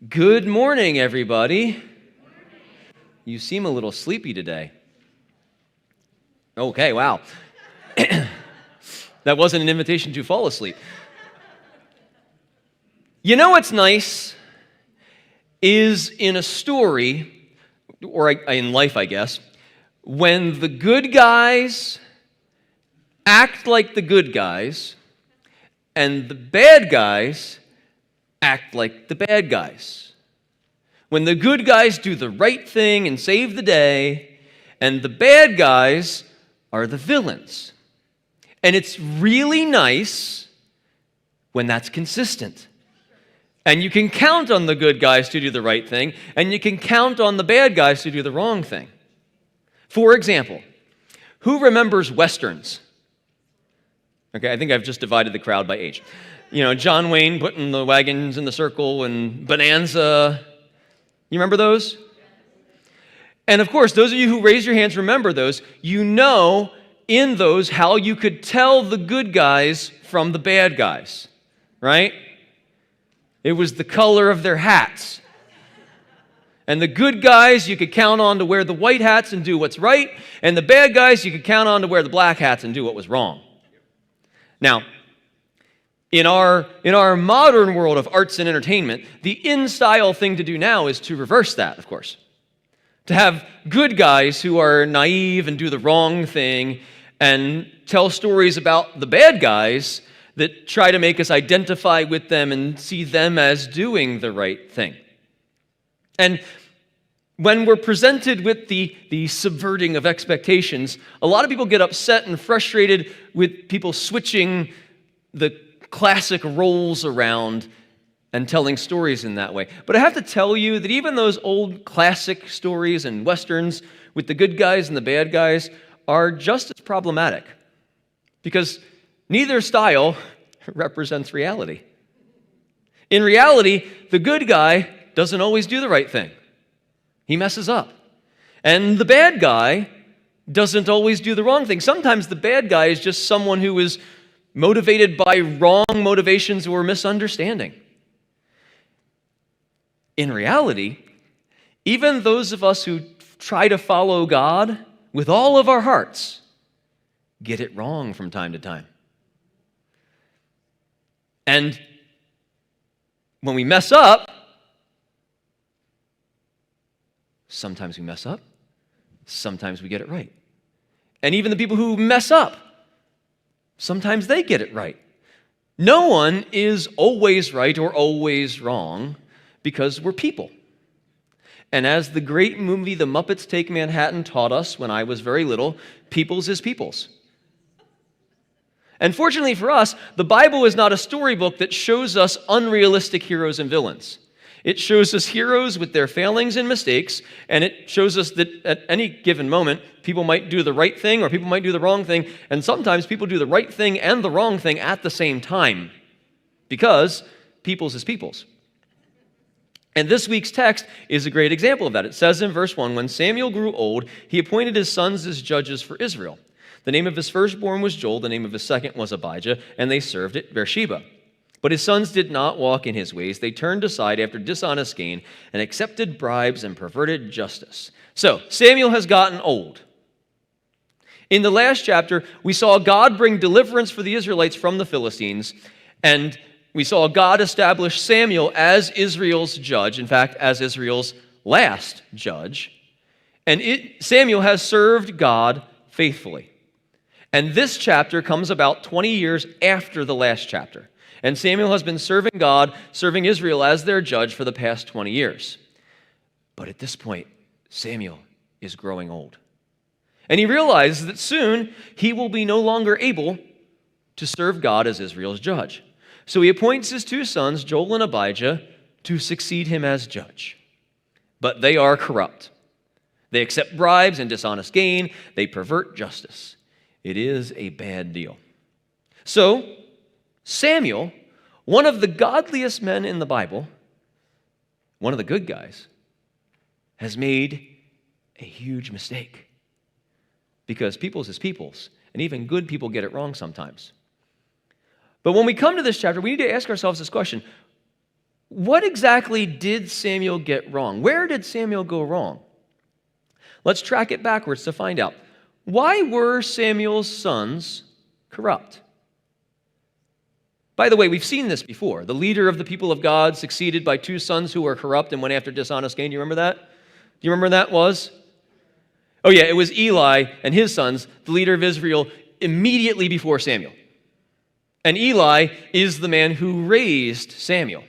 Good morning, everybody. You seem a little sleepy today. Okay, wow. That wasn't an invitation to fall asleep. You know what's nice is in a story, or in life, I guess, when the good guys act like the good guys and the bad guys act like the bad guys. When the good guys do the right thing and save the day, and the bad guys are the villains. And it's really nice when that's consistent. And you can count on the good guys to do the right thing, and you can count on the bad guys to do the wrong thing. For example, who remembers Westerns? Okay, I think I've just divided the crowd by age. You know, John Wayne putting the wagons in the circle and Bonanza. You remember those? And of course, those of you who raise your hands remember those. You know in those how you could tell the good guys from the bad guys, right? It was the color of their hats. And the good guys you could count on to wear the white hats and do what's right, and the bad guys you could count on to wear the black hats and do what was wrong. Now, in our modern world of arts and entertainment, the in-style thing to do now is to reverse that, of course. To have good guys who are naive and do the wrong thing and tell stories about the bad guys that try to make us identify with them and see them as doing the right thing. And when we're presented with the subverting of expectations, a lot of people get upset and frustrated with people switching the classic roles around and telling stories in that way. But I have to tell you that even those old classic stories and Westerns with the good guys and the bad guys are just as problematic because neither style represents reality. In reality, the good guy doesn't always do the right thing. He messes up. And the bad guy doesn't always do the wrong thing. Sometimes the bad guy is just someone who is motivated by wrong motivations or misunderstanding. In reality, even those of us who try to follow God with all of our hearts get it wrong from time to time. And when we mess up, sometimes we mess up, sometimes we get it right. And even the people who mess up, sometimes they get it right. No one is always right or always wrong because we're people. And as the great movie The Muppets Take Manhattan taught us when I was very little, peoples is peoples. And fortunately for us, the Bible is not a storybook that shows us unrealistic heroes and villains. It shows us heroes with their failings and mistakes, and it shows us that at any given moment, people might do the right thing or people might do the wrong thing, and sometimes people do the right thing and the wrong thing at the same time, because peoples is peoples. And this week's text is a great example of that. It says in verse 1, when Samuel grew old, he appointed his sons as judges for Israel. The name of his firstborn was Joel, the name of his second was Abijah, and they served at Beersheba. But his sons did not walk in his ways. They turned aside after dishonest gain and accepted bribes and perverted justice. So, Samuel has gotten old. In the last chapter, we saw God bring deliverance for the Israelites from the Philistines, and we saw God establish Samuel as Israel's judge, in fact, as Israel's last judge. And Samuel has served God faithfully. And this chapter comes about 20 years after the last chapter. And Samuel has been serving God, serving Israel as their judge for the past 20 years. But at this point, Samuel is growing old. And he realizes that soon he will be no longer able to serve God as Israel's judge. So he appoints his two sons, Joel and Abijah, to succeed him as judge. But they are corrupt. They accept bribes and dishonest gain. They pervert justice. It is a bad deal. So, Samuel, one of the godliest men in the Bible, one of the good guys, has made a huge mistake. Because peoples is peoples, and even good people get it wrong sometimes. But when we come to this chapter, we need to ask ourselves this question. what exactly did Samuel get wrong? Where did Samuel go wrong? Let's track it backwards to find out. Why were Samuel's sons corrupt? By the way, we've seen this before. The leader of the people of God succeeded by two sons who were corrupt and went after dishonest gain. Do you remember that? Do you remember when that was? Oh yeah, it was Eli and his sons, the leader of Israel, immediately before Samuel. And Eli is the man who raised Samuel.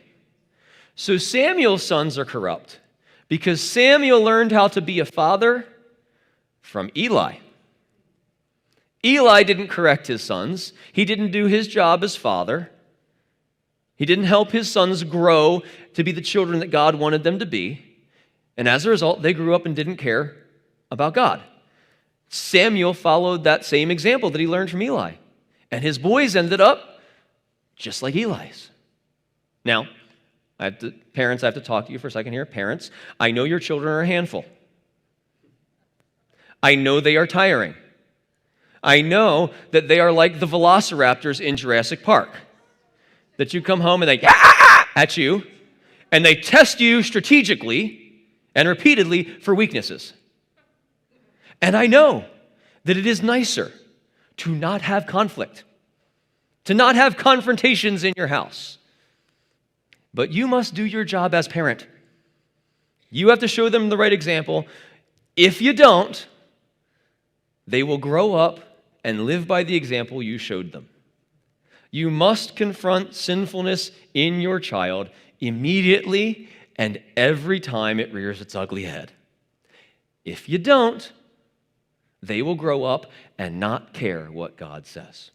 So Samuel's sons are corrupt because Samuel learned how to be a father from Eli. Eli didn't correct his sons. He didn't do his job as father. He didn't help his sons grow to be the children that God wanted them to be. And as a result, they grew up and didn't care about God. Samuel followed that same example that he learned from Eli. And his boys ended up just like Eli's. Now, parents, I have to talk to you for a second here. Parents, I know your children are a handful. I know they are tiring. I know that they are like the velociraptors in Jurassic Park. That you come home and they at you, and they test you strategically and repeatedly for weaknesses. And I know that it is nicer to not have conflict, to not have confrontations in your house. But you must do your job as parent. You have to show them the right example. If you don't, they will grow up and live by the example you showed them. You must confront sinfulness in your child immediately and every time it rears its ugly head. If you don't, they will grow up and not care what God says.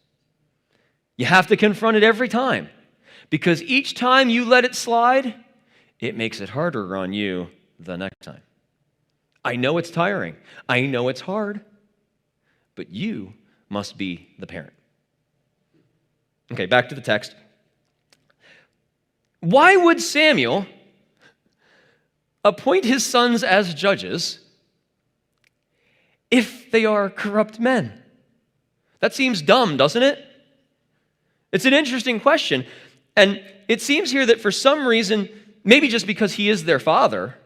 You have to confront it every time, because each time you let it slide, it makes it harder on you the next time. I know it's tiring. I know it's hard, but you must be the parent. Okay, back to the text. Why would Samuel appoint his sons as judges if they are corrupt men? That seems dumb, doesn't it? It's an interesting question. And it seems here that for some reason, maybe just because he is their father,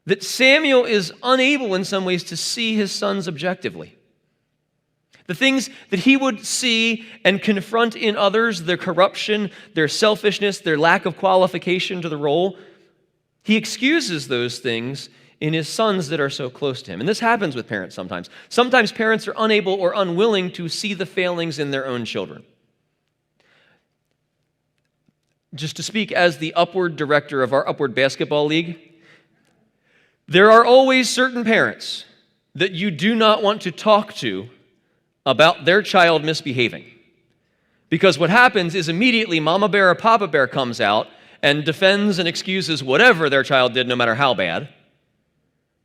that Samuel is unable in some ways to see his sons objectively. The things that he would see and confront in others, their corruption, their selfishness, their lack of qualification to the role, he excuses those things in his sons that are so close to him. And this happens with parents sometimes. Sometimes parents are unable or unwilling to see the failings in their own children. Just to speak as the Upward director of our Upward Basketball League, there are always certain parents that you do not want to talk to about their child misbehaving. Because what happens is immediately Mama Bear or Papa Bear comes out and defends and excuses whatever their child did, no matter how bad.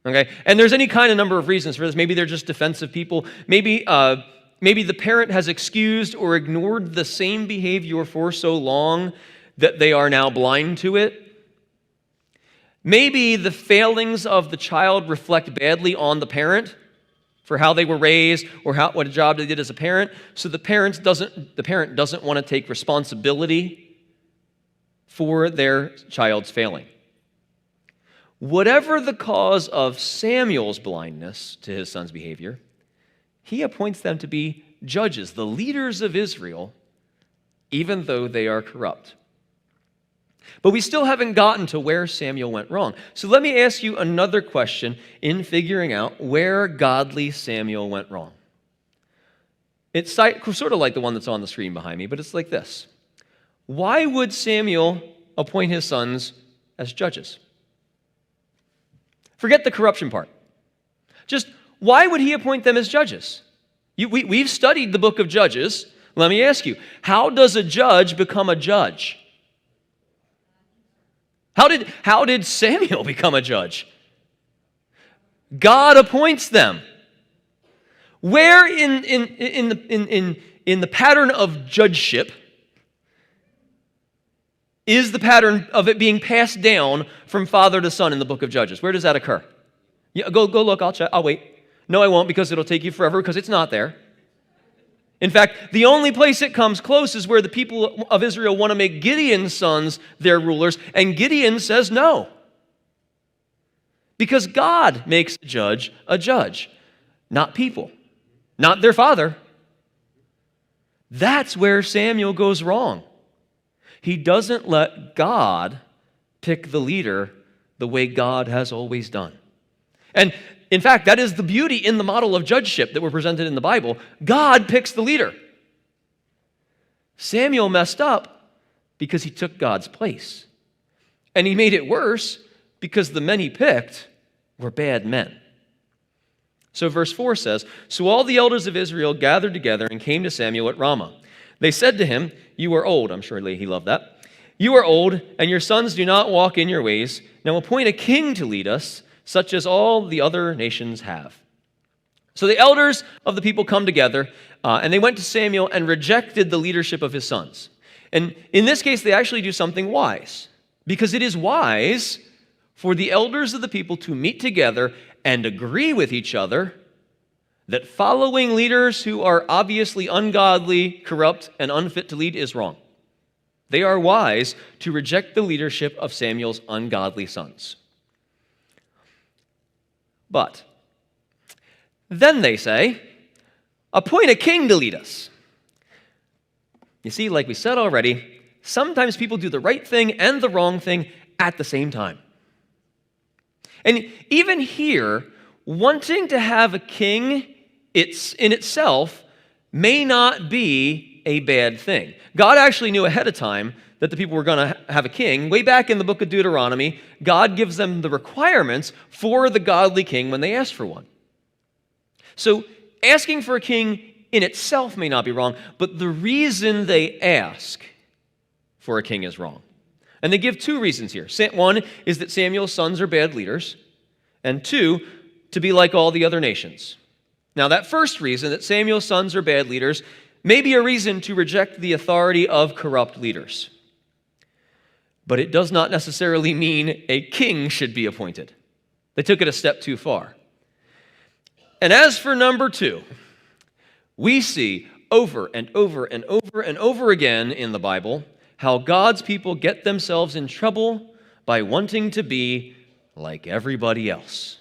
Okay? And there's any kind of number of reasons for this. Maybe they're just defensive people. Maybe the parent has excused or ignored the same behavior for so long that they are now blind to it. Maybe the failings of the child reflect badly on the parent for how they were raised or what a job they did as a parent. So the parent doesn't want to take responsibility for their child's failing. Whatever the cause of Samuel's blindness to his son's behavior, he appoints them to be judges, the leaders of Israel, even though they are corrupt. But we still haven't gotten to where Samuel went wrong. So let me ask you another question in figuring out where godly Samuel went wrong. It's sort of like the one that's on the screen behind me, but it's like this. Why would Samuel appoint his sons as judges? Forget the corruption part. Just why would he appoint them as judges? We've studied the book of Judges. Let me ask you, how does a judge become a judge? How did Samuel become a judge? God appoints them. Where in the pattern of judgeship is the pattern of it being passed down from father to son in the book of Judges? Where does that occur? Yeah, go look. I'll check. I'll wait. No, I won't, because it'll take you forever, because it's not there. In fact, the only place it comes close is where the people of Israel want to make Gideon's sons their rulers, and Gideon says no. Because God makes a judge, not people, not their father. That's where Samuel goes wrong. He doesn't let God pick the leader the way God has always done. And in fact, that is the beauty in the model of judgeship that we're presented in the Bible. God picks the leader. Samuel messed up because he took God's place. And he made it worse because the men he picked were bad men. So verse 4 says, "So all the elders of Israel gathered together and came to Samuel at Ramah. They said to him, 'You are old.'" I'm sure he loved that. "You are old, and your sons do not walk in your ways. Now appoint a king to lead us, such as all the other nations have." So the elders of the people come together, and they went to Samuel and rejected the leadership of his sons. And in this case, they actually do something wise, because it is wise for the elders of the people to meet together and agree with each other that following leaders who are obviously ungodly, corrupt, and unfit to lead is wrong. They are wise to reject the leadership of Samuel's ungodly sons. But then they say, "Appoint a king to lead us." You see, like we said already, sometimes people do the right thing and the wrong thing at the same time. And even here, wanting to have a king in itself may not be a bad thing. God actually knew ahead of time that the people were going to have a king. Way back in the book of Deuteronomy, God gives them the requirements for the godly king when they ask for one. So asking for a king in itself may not be wrong, but the reason they ask for a king is wrong. And they give two reasons here. One is that Samuel's sons are bad leaders, and two, to be like all the other nations. Now, that first reason, that Samuel's sons are bad leaders, may be a reason to reject the authority of corrupt leaders. But it does not necessarily mean a king should be appointed. They took it a step too far. And as for number two, we see over and over and over and over again in the Bible how God's people get themselves in trouble by wanting to be like everybody else.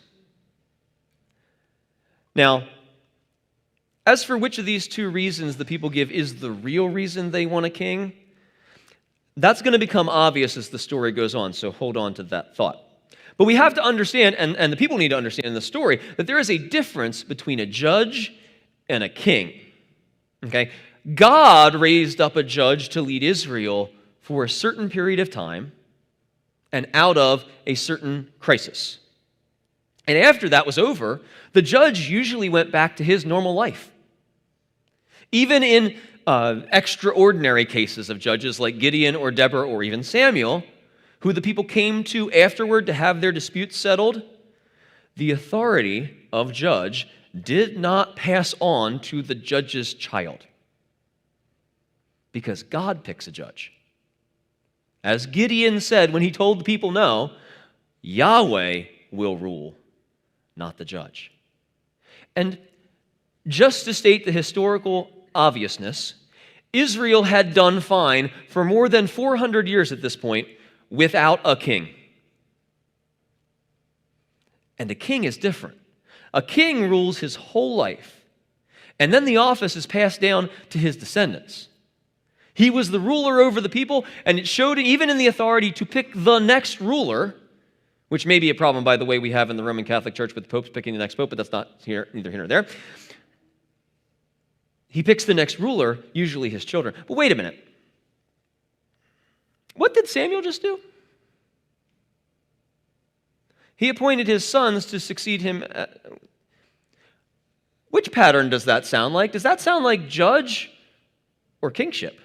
Now, as for which of these two reasons the people give is the real reason they want a king, that's going to become obvious as the story goes on, so hold on to that thought. But we have to understand, and the people need to understand in the story, that there is a difference between a judge and a king. Okay? God raised up a judge to lead Israel for a certain period of time and out of a certain crisis. And after that was over, the judge usually went back to his normal life. Even in extraordinary cases of judges like Gideon or Deborah or even Samuel, who the people came to afterward to have their disputes settled, the authority of judge did not pass on to the judge's child, because God picks a judge. As Gideon said when he told the people no, Yahweh will rule, not the judge. And just to state the historical obviousness, Israel had done fine for more than 400 years at this point without a king. And a king is different. A king rules his whole life, and then the office is passed down to his descendants. He was the ruler over the people, and it showed even in the authority to pick the next ruler, which may be a problem, by the way, we have in the Roman Catholic Church with popes picking the next pope, but that's not neither here nor there. He picks the next ruler, usually his children. But wait a minute. What did Samuel just do? He appointed his sons to succeed him. Which pattern does that sound like? Does that sound like judge or kingship?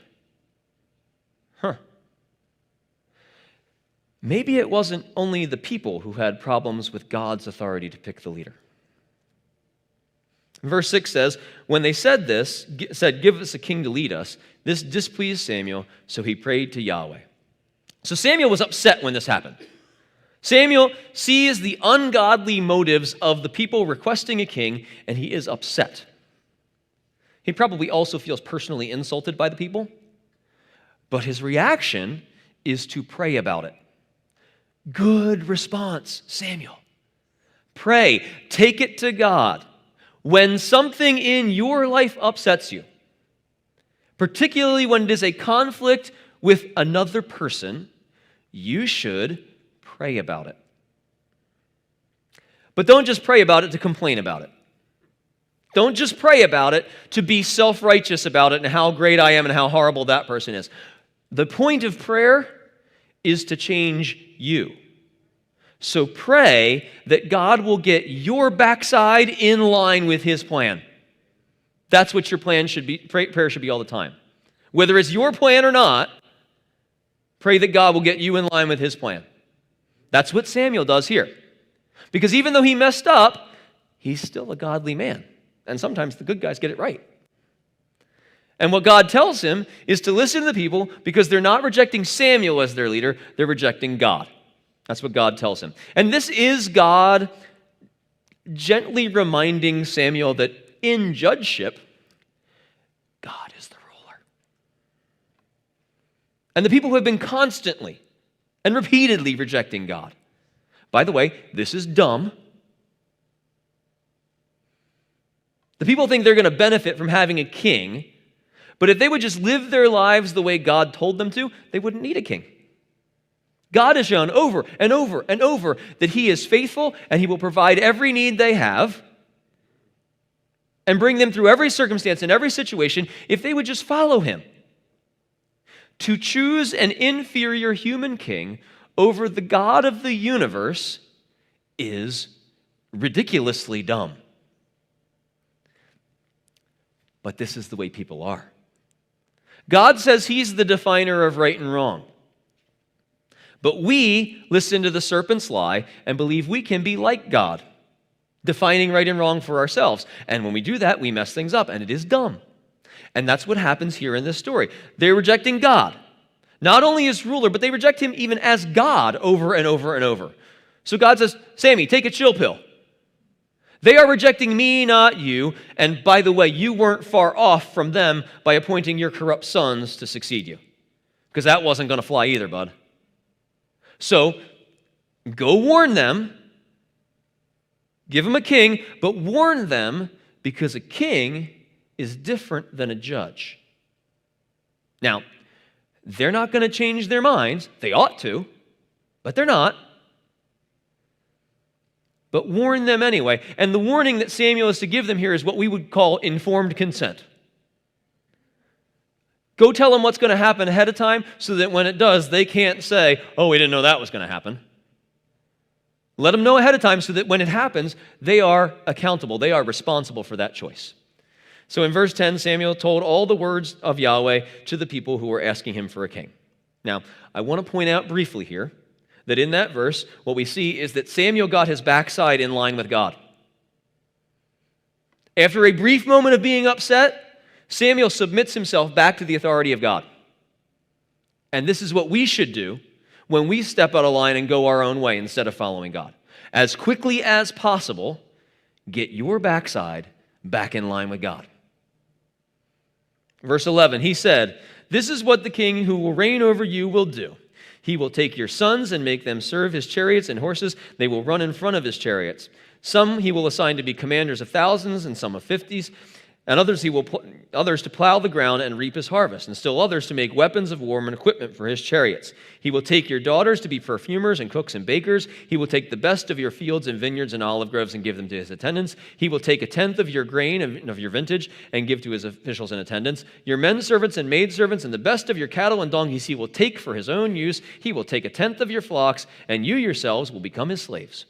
Maybe it wasn't only the people who had problems with God's authority to pick the leader. Verse 6 says, when they said this, give us a king to lead us, this displeased Samuel, so he prayed to Yahweh. So Samuel was upset when this happened. Samuel sees the ungodly motives of the people requesting a king, and he is upset. He probably also feels personally insulted by the people, but his reaction is to pray about it. Good response, Samuel. Pray, take it to God. When something in your life upsets you, particularly when it is a conflict with another person, you should pray about it. But don't just pray about it to complain about it. Don't just pray about it to be self-righteous about it and how great I am and how horrible that person is. The point of prayer is to change you. So pray that God will get your backside in line with his plan. That's what your plan should be. Prayer should be all the time. Whether it's your plan or not, pray that God will get you in line with his plan. That's what Samuel does here. Because even though he messed up, he's still a godly man. And sometimes the good guys get it right. And what God tells him is to listen to the people because they're not rejecting Samuel as their leader, they're rejecting God. That's what God tells him. And this is God gently reminding Samuel that in judgeship, God is the ruler. And the people who have been constantly and repeatedly rejecting God. By the way, this is dumb. The people think they're going to benefit from having a king, but if they would just live their lives the way God told them to, they wouldn't need a king. God has shown over and over and over that he is faithful and he will provide every need they have and bring them through every circumstance and every situation if they would just follow him. To choose an inferior human king over the God of the universe is ridiculously dumb. But this is the way people are. God says he's the definer of right and wrong. But we listen to the serpent's lie and believe we can be like God, defining right and wrong for ourselves. And when we do that, we mess things up, and it is dumb. And that's what happens here in this story. They're rejecting God, not only as ruler, but they reject him even as God over and over and over. So God says, Sammy, take a chill pill. They are rejecting me, not you. And by the way, you weren't far off from them by appointing your corrupt sons to succeed you, because that wasn't going to fly either, bud. So, go warn them, give them a king, but warn them because a king is different than a judge. Now, they're not going to change their minds. They ought to, but they're not. But warn them anyway. And the warning that Samuel is to give them here is what we would call informed consent. Go tell them what's going to happen ahead of time so that when it does, they can't say, oh, we didn't know that was going to happen. Let them know ahead of time so that when it happens, they are accountable. They are responsible for that choice. So in verse 10, Samuel told all the words of Yahweh to the people who were asking him for a king. Now, I want to point out briefly here that in that verse, what we see is that Samuel got his backside in line with God. After a brief moment of being upset, Samuel submits himself back to the authority of God. And this is what we should do when we step out of line and go our own way instead of following God. As quickly as possible, get your backside back in line with God. Verse 11, he said, "This is what the king who will reign over you will do. He will take your sons and make them serve his chariots and horses. They will run in front of his chariots. Some he will assign to be commanders of thousands and some of 50s, and others others to plow the ground and reap his harvest, and still others to make weapons of war and equipment for his chariots. He will take your daughters to be perfumers and cooks and bakers. He will take the best of your fields and vineyards and olive groves and give them to his attendants. He will take a tenth of your grain and of your vintage and give to his officials and attendants. Your men servants and maidservants and the best of your cattle and donkeys he will take for his own use. He will take a tenth of your flocks, and you yourselves will become his slaves."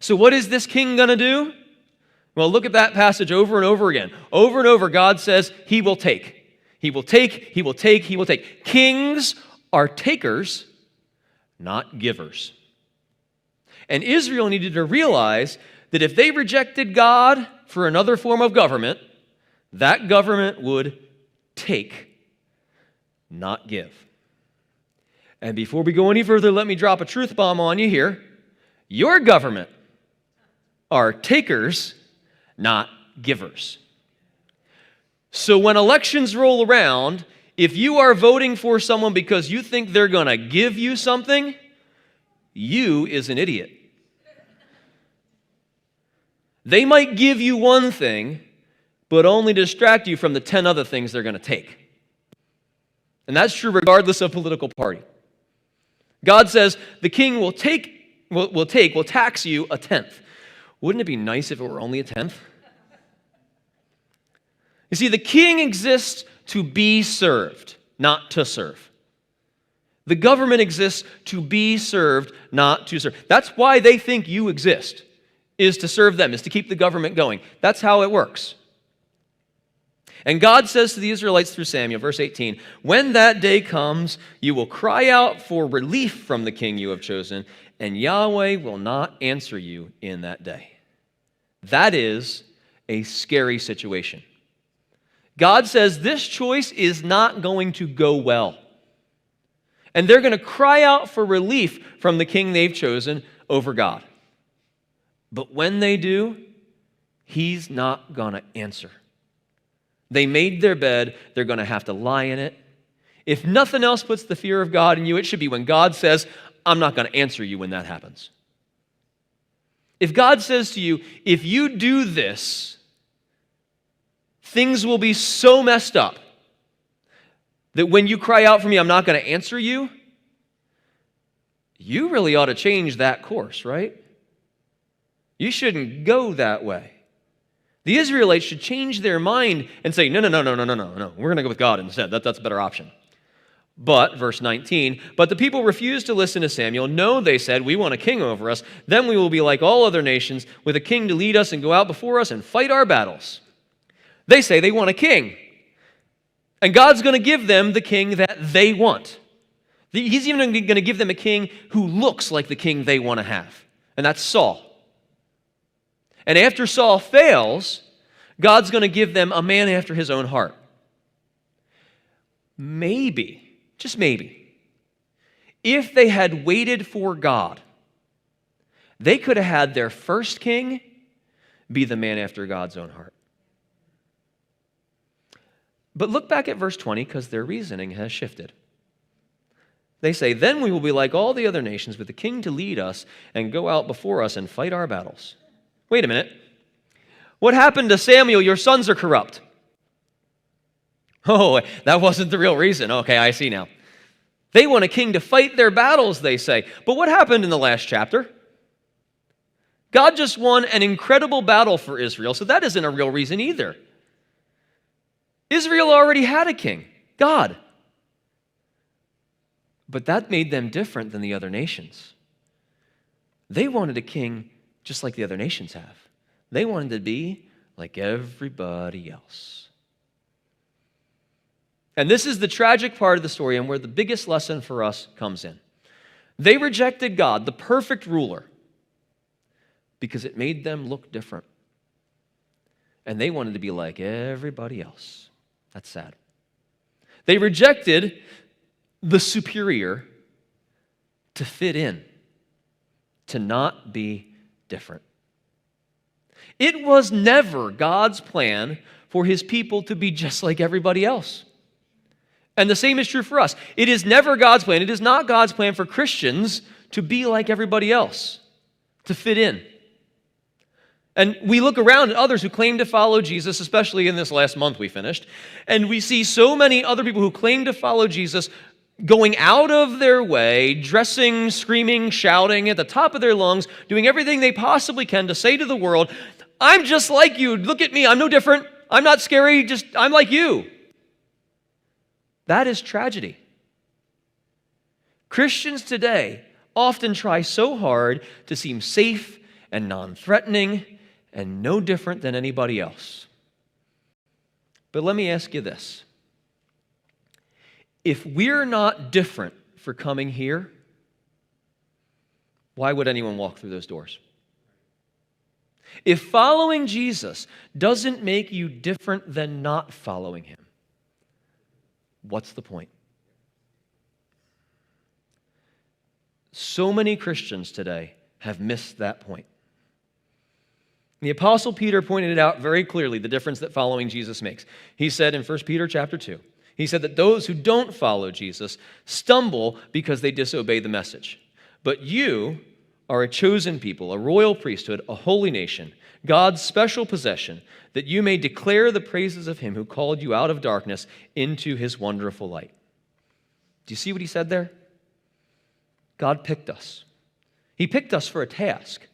So what is this king going to do? Well, look at that passage over and over again. Over and over, God says he will take. He will take, he will take, he will take. Kings are takers, not givers. And Israel needed to realize that if they rejected God for another form of government, that government would take, not give. And before we go any further, let me drop a truth bomb on you here. Your government are takers, not givers. So when elections roll around, if you are voting for someone because you think they're going to give you something, you is an idiot. They might give you one thing, but only distract you from the 10 other things they're going to take. And that's true regardless of political party. God says the king will tax you a tenth. Wouldn't it be nice if it were only a tenth? You see, the king exists to be served, not to serve. The government exists to be served, not to serve. That's why they think you exist, is to serve them, is to keep the government going. That's how it works. And God says to the Israelites through Samuel, verse 18, "When that day comes, you will cry out for relief from the king you have chosen, and Yahweh will not answer you in that day." That is a scary situation. God says this choice is not going to go well. And they're going to cry out for relief from the king they've chosen over God. But when they do, he's not going to answer. They made their bed, they're going to have to lie in it. If nothing else puts the fear of God in you, it should be when God says, "I'm not going to answer you when that happens." If God says to you, "If you do this, things will be so messed up that when you cry out for me, I'm not going to answer you," you really ought to change that course, right? You shouldn't go that way. The Israelites should change their mind and say, no, we're going to go with God instead. That's a better option. But, verse 19, "But the people refused to listen to Samuel. No, they said, we want a king over us. Then we will be like all other nations, with a king to lead us and go out before us and fight our battles." They say they want a king. And God's going to give them the king that they want. He's even going to give them a king who looks like the king they want to have. And that's Saul. And after Saul fails, God's going to give them a man after his own heart. Maybe, just maybe, if they had waited for God, they could have had their first king be the man after God's own heart. But look back at verse 20, because their reasoning has shifted. They say, "Then we will be like all the other nations, with a king to lead us and go out before us and fight our battles." Wait a minute. What happened to Samuel? Your sons are corrupt. Oh, that wasn't the real reason. Okay, I see now. They want a king to fight their battles, they say. But what happened in the last chapter? God just won an incredible battle for Israel, so that isn't a real reason either. Israel already had a king, God. But that made them different than the other nations. They wanted a king just like the other nations have. They wanted to be like everybody else. And this is the tragic part of the story and where the biggest lesson for us comes in. They rejected God, the perfect ruler, because it made them look different. And they wanted to be like everybody else. That's sad. They rejected the superior to fit in, to not be different. It was never God's plan for his people to be just like everybody else. And the same is true for us. It is never God's plan. It is not God's plan for Christians to be like everybody else, to fit in. And we look around at others who claim to follow Jesus, especially in this last month we finished, and we see so many other people who claim to follow Jesus going out of their way, dressing, screaming, shouting at the top of their lungs, doing everything they possibly can to say to the world, "I'm just like you. Look at me. I'm no different. I'm not scary. I'm like you." That is tragedy. Christians today often try so hard to seem safe and non-threatening and no different than anybody else. But let me ask you this. If we're not different for coming here, why would anyone walk through those doors? If following Jesus doesn't make you different than not following him, what's the point? So many Christians today have missed that point. The Apostle Peter pointed it out very clearly, the difference that following Jesus makes. He said in 1 Peter chapter 2, he said that those who don't follow Jesus stumble because they disobey the message. But you are a chosen people, a royal priesthood, a holy nation, God's special possession, that you may declare the praises of him who called you out of darkness into his wonderful light. Do you see what he said there? God picked us. He picked us for a task.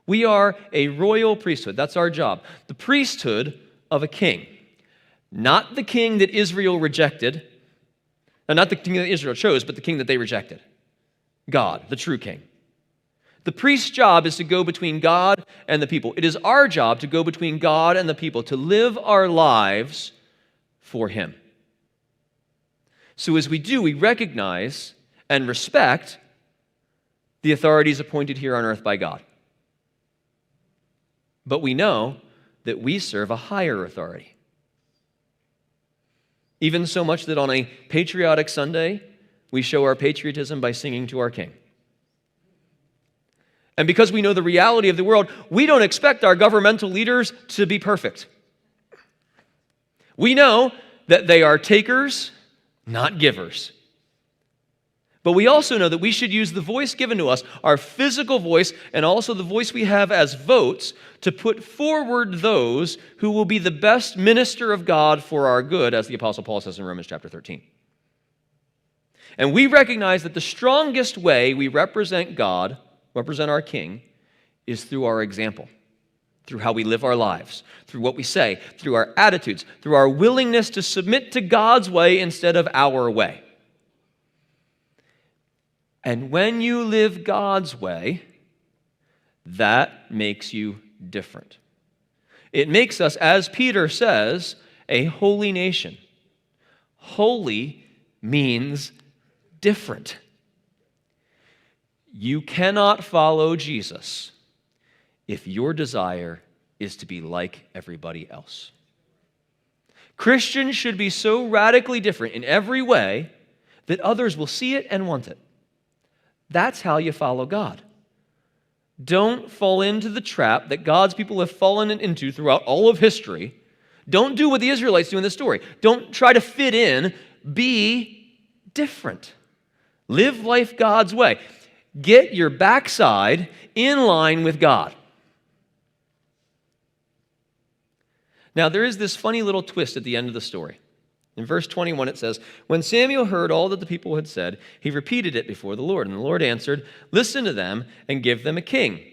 We are a royal priesthood. That's our job. The priesthood of a king. Not the king that Israel rejected. And not the king that Israel chose, but the king that they rejected. God, the true king. The priest's job is to go between God and the people. It is our job to go between God and the people, to live our lives for him. So as we do, we recognize and respect the authorities appointed here on earth by God. But we know that we serve a higher authority. Even so much that on a patriotic Sunday, we show our patriotism by singing to our King. And because we know the reality of the world, we don't expect our governmental leaders to be perfect. We know that they are takers, not givers. But we also know that we should use the voice given to us, our physical voice, and also the voice we have as votes, to put forward those who will be the best minister of God for our good, as the Apostle Paul says in Romans chapter 13. And we recognize that the strongest way we represent God, represent our King, is through our example, through how we live our lives, through what we say, through our attitudes, through our willingness to submit to God's way instead of our way. And when you live God's way, that makes you different. It makes us, as Peter says, a holy nation. Holy means different. You cannot follow Jesus if your desire is to be like everybody else. Christians should be so radically different in every way that others will see it and want it. That's how you follow God. Don't fall into the trap that God's people have fallen into throughout all of history. Don't do what the Israelites do in this story. Don't try to fit in. Be different. Live life God's way. Get your backside in line with God. Now, there is this funny little twist at the end of the story. In verse 21, it says, "When Samuel heard all that the people had said, he repeated it before the Lord. And the Lord answered, 'Listen to them and give them a king.'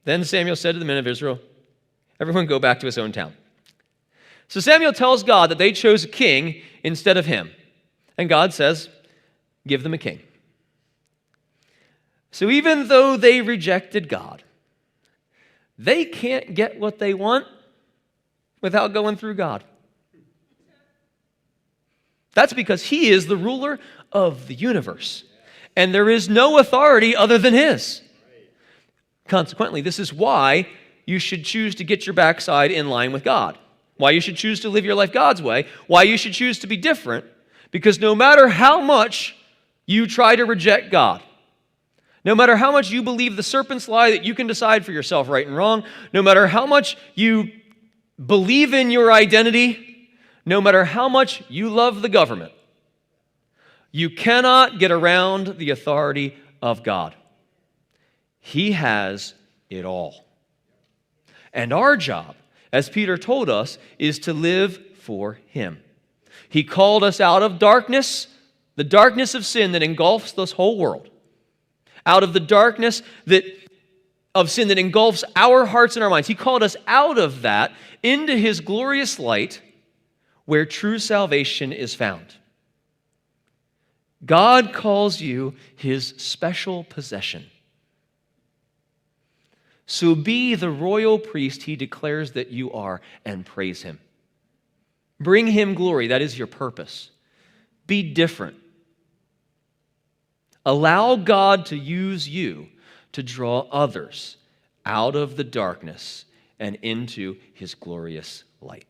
Then Samuel said to the men of Israel, 'Everyone go back to his own town.'" So Samuel tells God that they chose a king instead of him. And God says, "Give them a king." So even though they rejected God, they can't get what they want without going through God. That's because he is the ruler of the universe. And there is no authority other than his. Consequently, this is why you should choose to get your backside in line with God. Why you should choose to live your life God's way. Why you should choose to be different. Because no matter how much you try to reject God, no matter how much you believe the serpent's lie that you can decide for yourself right and wrong, no matter how much you believe in your identity, no matter how much you love the government, you cannot get around the authority of God. He has it all. And our job, as Peter told us, is to live for him. He called us out of darkness, the darkness of sin that engulfs this whole world, out of the darkness of sin that engulfs our hearts and our minds. He called us out of that into his glorious light, where true salvation is found. God calls you his special possession. So be the royal priest he declares that you are, and praise him. Bring him glory. That is your purpose. Be different. Allow God to use you to draw others out of the darkness and into his glorious light.